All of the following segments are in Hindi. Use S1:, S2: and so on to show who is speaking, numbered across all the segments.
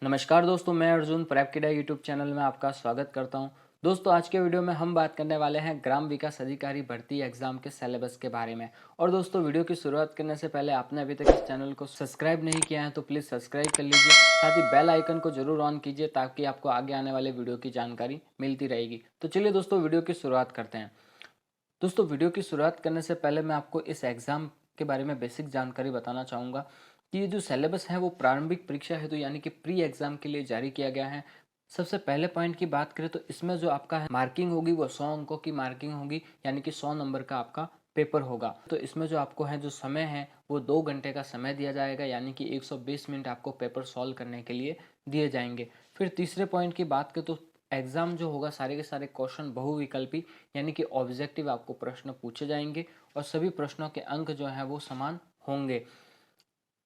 S1: नमस्कार दोस्तों, मैं अर्जुन प्रेपकिडा यूट्यूब चैनल में आपका स्वागत करता हूं। दोस्तों, आज के वीडियो में हम बात करने वाले हैं ग्राम विकास अधिकारी भर्ती एग्जाम के सिलेबस के बारे में। और दोस्तों, वीडियो की शुरुआत करने से पहले आपने अभी तक इस चैनल को सब्सक्राइब नहीं किया है तो प्लीज़ सब्सक्राइब कर लीजिए। साथ ही बेल आइकन को जरूर ऑन कीजिए ताकि आपको आगे आने वाले वीडियो की जानकारी मिलती रहेगी। तो चलिए दोस्तों, वीडियो की शुरुआत करते हैं। दोस्तों, वीडियो की शुरुआत करने से पहले मैं आपको इस एग्ज़ाम के बारे में बेसिक जानकारी बताना चाहूँगा कि ये जो सिलेबस है वो प्रारंभिक परीक्षा हेतु यानी कि प्री एग्ज़ाम के लिए जारी किया गया है। सबसे पहले पॉइंट की बात करें तो इसमें जो आपका है मार्किंग होगी वो 100 अंकों की मार्किंग होगी, यानी कि 100 नंबर का आपका पेपर होगा। तो इसमें जो आपको है जो समय है वो 2 घंटे का समय दिया जाएगा, यानी कि 120 मिनट आपको पेपर सॉल्व करने के लिए दिए जाएंगे। फिर तीसरे पॉइंट की बात करें तो एग्ज़ाम जो होगा सारे के सारे क्वेश्चन बहुविकल्पी यानी कि ऑब्जेक्टिव आपको प्रश्न पूछे जाएंगे और सभी प्रश्नों के अंक जो है वो समान होंगे।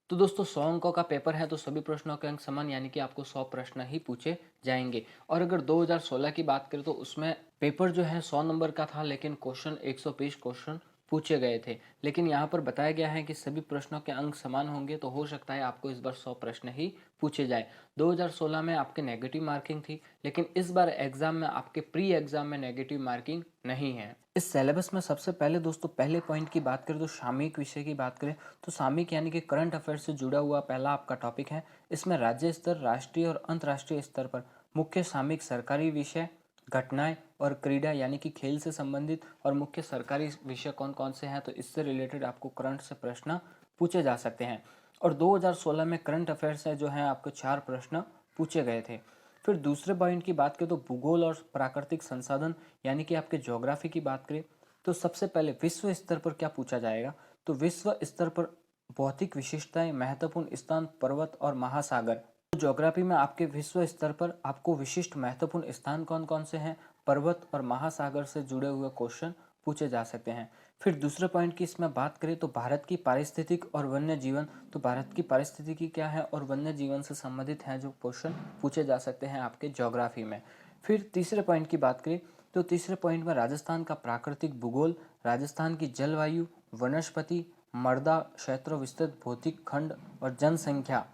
S1: तो दोस्तों, 100 अंकों का पेपर है तो सभी प्रश्नों के अंक समान यानी कि आपको 100 प्रश्न ही पूछे जाएंगे। और अगर 2016 की बात करें तो उसमें पेपर जो है 100 नंबर का था, लेकिन क्वेश्चन 120 क्वेश्चन पूछे गए थे। लेकिन यहाँ पर बताया गया है कि सभी प्रश्नों के अंक समान होंगे, तो हो सकता है आपको इस बार 100 प्रश्न ही पूछे जाए। 2016 में आपके नेगेटिव मार्किंग थी, लेकिन इस बार एग्जाम में आपके प्री एग्जाम में नेगेटिव मार्किंग नहीं है। इस सिलेबस में सबसे पहले दोस्तों पहले पॉइंट की बात करें तो सामयिक विषय की बात करें तो सामयिक यानी कि करंट अफेयर से जुड़ा हुआ पहला आपका टॉपिक है। इसमें राज्य स्तर, राष्ट्रीय और अंतर्राष्ट्रीय स्तर पर मुख्य सामयिक सरकारी विषय, घटनाएं और क्रीड़ा यानी कि खेल से संबंधित और मुख्य सरकारी विषय कौन कौन से हैं, तो इससे रिलेटेड आपको करंट से प्रश्न पूछे जा सकते हैं। और 2016 में करंट अफेयर से जो है आपको 4 प्रश्न पूछे गए थे। फिर दूसरे पॉइंट की बात करें तो भूगोल और प्राकृतिक संसाधन यानी कि आपके ज्योग्राफी की बात करें तो सबसे पहले विश्व स्तर पर क्या पूछा जाएगा, तो विश्व स्तर पर भौतिक विशेषताएं, महत्वपूर्ण स्थान, पर्वत और महासागर। तो ज्योग्राफी में आपके विश्व स्तर पर आपको विशिष्ट महत्वपूर्ण स्थान कौन कौन से हैं, पर्वत और महासागर से जुड़े हुए क्वेश्चन पूछे जा सकते हैं। फिर दूसरे पॉइंट की इसमें बात करें तो भारत की पारिस्थितिक और वन्य जीवन, तो भारत की पारिस्थितिकी क्या है और वन्य जीवन से संबंधित हैं जो क्वेश्चन पूछे जा सकते हैं आपके ज्योग्राफी में। फिर तीसरे पॉइंट की बात करें तो तीसरे पॉइंट में राजस्थान का प्राकृतिक भूगोल, राजस्थान की जलवायु, वनस्पति, मृदा क्षेत्र, विस्तृत भौतिक खंड और जनसंख्या,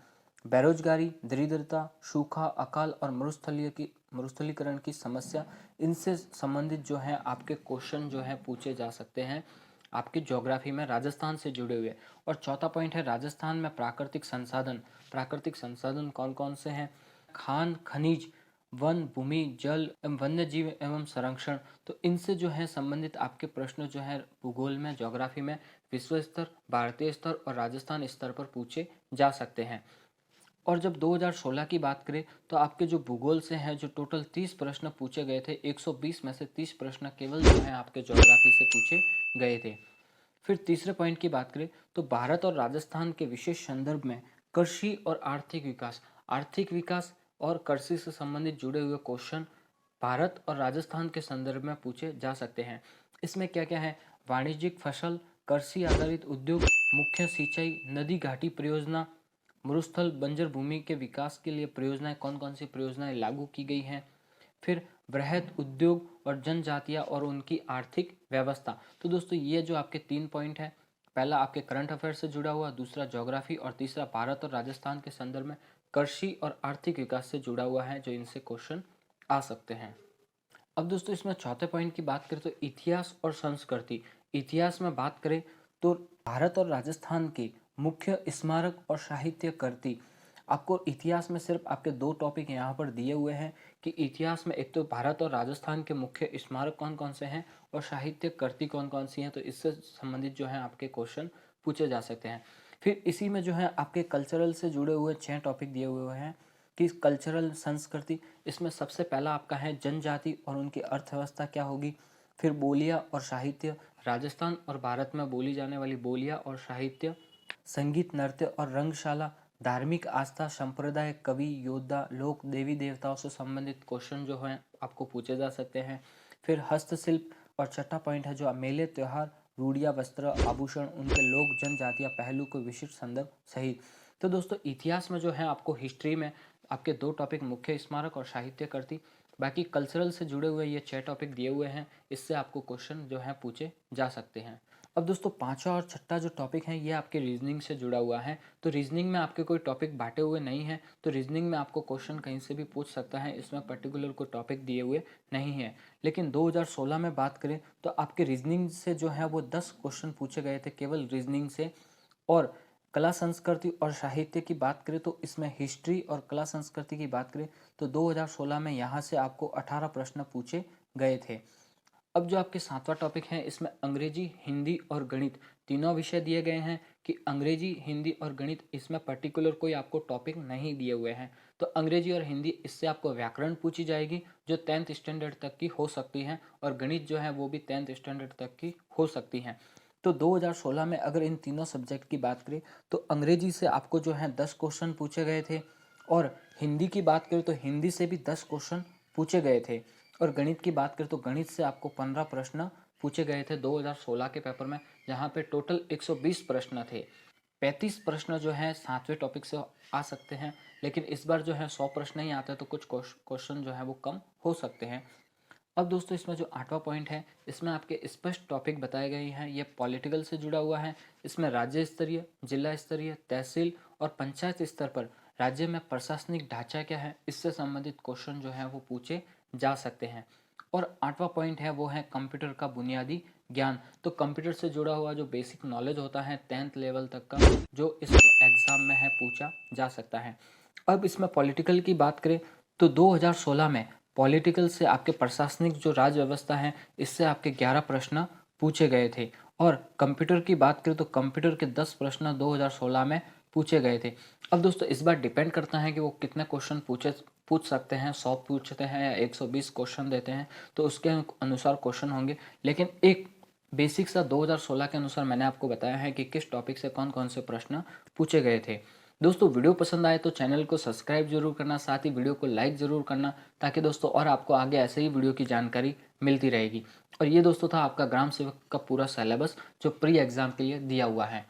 S1: बेरोजगारी, दरिद्रता, सूखा, अकाल और मरुस्थलीकरण की समस्या, इनसे संबंधित जो है आपके क्वेश्चन जो है पूछे जा सकते हैं आपकी ज्योग्राफी में राजस्थान से जुड़े हुए। और चौथा पॉइंट है राजस्थान में प्राकृतिक संसाधन। प्राकृतिक संसाधन कौन कौन से हैं, खान खनिज, वन भूमि, जल एवं वन्य जीव एवं संरक्षण। तो इनसे जो है संबंधित आपके प्रश्न जो है भूगोल में, ज्योग्राफी में विश्व स्तर, भारतीय स्तर और राजस्थान स्तर पर पूछे जा सकते हैं। और जब 2016 की बात करें तो आपके जो भूगोल से हैं जो टोटल 30 प्रश्न पूछे गए थे, 120 में से 30 प्रश्न केवल जो है आपके ज्योग्राफी से पूछे गए थे। फिर तीसरे पॉइंट की बात करें तो भारत और राजस्थान के विशेष संदर्भ में कृषि और आर्थिक विकास और कृषि से संबंधित जुड़े हुए क्वेश्चन भारत और राजस्थान के संदर्भ में पूछे जा सकते हैं। इसमें क्या क्या है, वाणिज्यिक फसल, कृषि आधारित उद्योग, मुख्य सिंचाई, नदी घाटी परियोजना, मरुस्थल बंजर भूमि के विकास के लिए परियोजनाएं, कौन कौन सी परियोजनाएं लागू की गई हैं। फिर वृहद उद्योग और जनजातियां और उनकी आर्थिक व्यवस्था। तो दोस्तों, ये जो आपके 3 पॉइंट है, पहला आपके करंट अफेयर से जुड़ा हुआ, दूसरा ज्योग्राफी और तीसरा भारत और राजस्थान के संदर्भ में कृषि और आर्थिक विकास से जुड़ा हुआ है, जो इनसे क्वेश्चन आ सकते हैं। अब दोस्तों, इसमें चौथे पॉइंट की बात करें तो इतिहास और संस्कृति। इतिहास में बात करें तो भारत और राजस्थान के मुख्य स्मारक और साहित्य कृति। आपको इतिहास में सिर्फ आपके 2 टॉपिक यहाँ पर दिए हुए हैं कि इतिहास में एक तो भारत और राजस्थान के मुख्य स्मारक कौन कौन से हैं और साहित्य कृति कौन कौन सी हैं, तो इससे संबंधित जो है आपके क्वेश्चन पूछे जा सकते हैं। फिर इसी में जो है आपके कल्चरल से जुड़े हुए 6 टॉपिक दिए हुए हैं कि कल्चरल संस्कृति। इसमें सबसे पहला आपका है जनजाति और उनकी अर्थव्यवस्था क्या होगी। फिर बोलियां और साहित्य, राजस्थान और भारत में बोली जाने वाली बोलियां और साहित्य, संगीत, नृत्य और रंगशाला, धार्मिक आस्था, संप्रदाय, कवि, योद्धा, लोक, देवी देवताओं से संबंधित क्वेश्चन जो हैं आपको पूछे जा सकते हैं। फिर हस्तशिल्प और छठा पॉइंट है जो मेले, त्योहार, रूढ़ियाँ, वस्त्र, आभूषण, उनके लोक, जनजातियाँ, पहलू को विशिष्ट संदर्भ सहित। तो दोस्तों, इतिहास में जो है आपको हिस्ट्री में आपके 2 टॉपिक मुख्य स्मारक और साहित्य कृति, बाकी कल्चरल से जुड़े हुए ये 6 टॉपिक दिए हुए हैं। इससे आपको क्वेश्चन जो है पूछे जा सकते हैं। अब दोस्तों पांचवा और छठा जो टॉपिक है ये आपके रीजनिंग से जुड़ा हुआ है। तो रीजनिंग में आपके कोई टॉपिक बांटे हुए नहीं है, तो रीजनिंग में आपको क्वेश्चन कहीं से भी पूछ सकता है, इसमें पर्टिकुलर कोई टॉपिक दिए हुए नहीं है। लेकिन 2016 में बात करें तो आपके रीजनिंग से जो है वो 10 क्वेश्चन पूछे गए थे केवल रीजनिंग से। और कला संस्कृति और साहित्य की बात करें तो इसमें हिस्ट्री और कला संस्कृति की बात करें तो 2016 में यहाँ से आपको 18 प्रश्न पूछे गए थे। अब जो आपके सातवां टॉपिक है इसमें अंग्रेजी, हिंदी और गणित तीनों विषय दिए गए हैं कि अंग्रेजी, हिंदी और गणित, इसमें पर्टिकुलर कोई आपको टॉपिक नहीं दिए हुए हैं। तो अंग्रेजी और हिंदी इससे आपको व्याकरण पूछी जाएगी जो 10th स्टैंडर्ड तक की हो सकती है, और गणित जो है वो भी 10th स्टैंडर्ड तक की हो सकती है। तो 2016 में अगर इन तीनों सब्जेक्ट की बात करें तो अंग्रेजी से आपको जो है 10 क्वेश्चन पूछे गए थे, और हिंदी की बात करें तो हिंदी से भी 10 क्वेश्चन पूछे गए थे, और गणित की बात करें तो गणित से आपको 15 प्रश्न पूछे गए थे 2016 के पेपर में, जहाँ पे टोटल 120 प्रश्न थे। 35 प्रश्न जो है सातवें टॉपिक से आ सकते हैं, लेकिन इस बार जो है 100 प्रश्न ही आते हैं, तो कुछ क्वेश्चन जो है वो कम हो सकते हैं। अब दोस्तों इसमें जो आठवां पॉइंट है इसमें आपके स्पष्ट टॉपिक बताए गए हैं, ये पॉलिटिकल से जुड़ा हुआ है। इसमें राज्य स्तरीय, जिला स्तरीय, तहसील और पंचायत स्तर पर राज्य में प्रशासनिक ढांचा क्या है, इससे संबंधित क्वेश्चन जो है वो पूछे जा सकते हैं। और आठवां पॉइंट है वो है कंप्यूटर का बुनियादी ज्ञान। तो कंप्यूटर से जुड़ा हुआ जो बेसिक नॉलेज होता है 10th लेवल तक का, जो इस एग्जाम में है पूछा जा सकता है। अब इसमें पॉलिटिकल की बात करें तो 2016 में पॉलिटिकल से आपके प्रशासनिक जो राज्य व्यवस्था है इससे आपके 11 प्रश्न पूछे गए थे। और कंप्यूटर की बात करें तो कंप्यूटर के 10 प्रश्न 2016 में पूछे गए थे। अब दोस्तों इस बार डिपेंड करता है कि वो कितने क्वेश्चन पूछ सकते हैं, 100 पूछते हैं या 120 क्वेश्चन देते हैं, तो उसके अनुसार क्वेश्चन होंगे। लेकिन एक बेसिक सा 2016 के अनुसार मैंने आपको बताया है कि किस टॉपिक से कौन कौन से प्रश्न पूछे गए थे। दोस्तों वीडियो पसंद आए तो चैनल को सब्सक्राइब जरूर करना, साथ ही वीडियो को लाइक जरूर करना, ताकि दोस्तों और आपको आगे ऐसे ही वीडियो की जानकारी मिलती रहेगी। और ये दोस्तों था आपका ग्राम सेवक का पूरा सिलेबस जो प्री एग्जाम के लिए दिया हुआ है।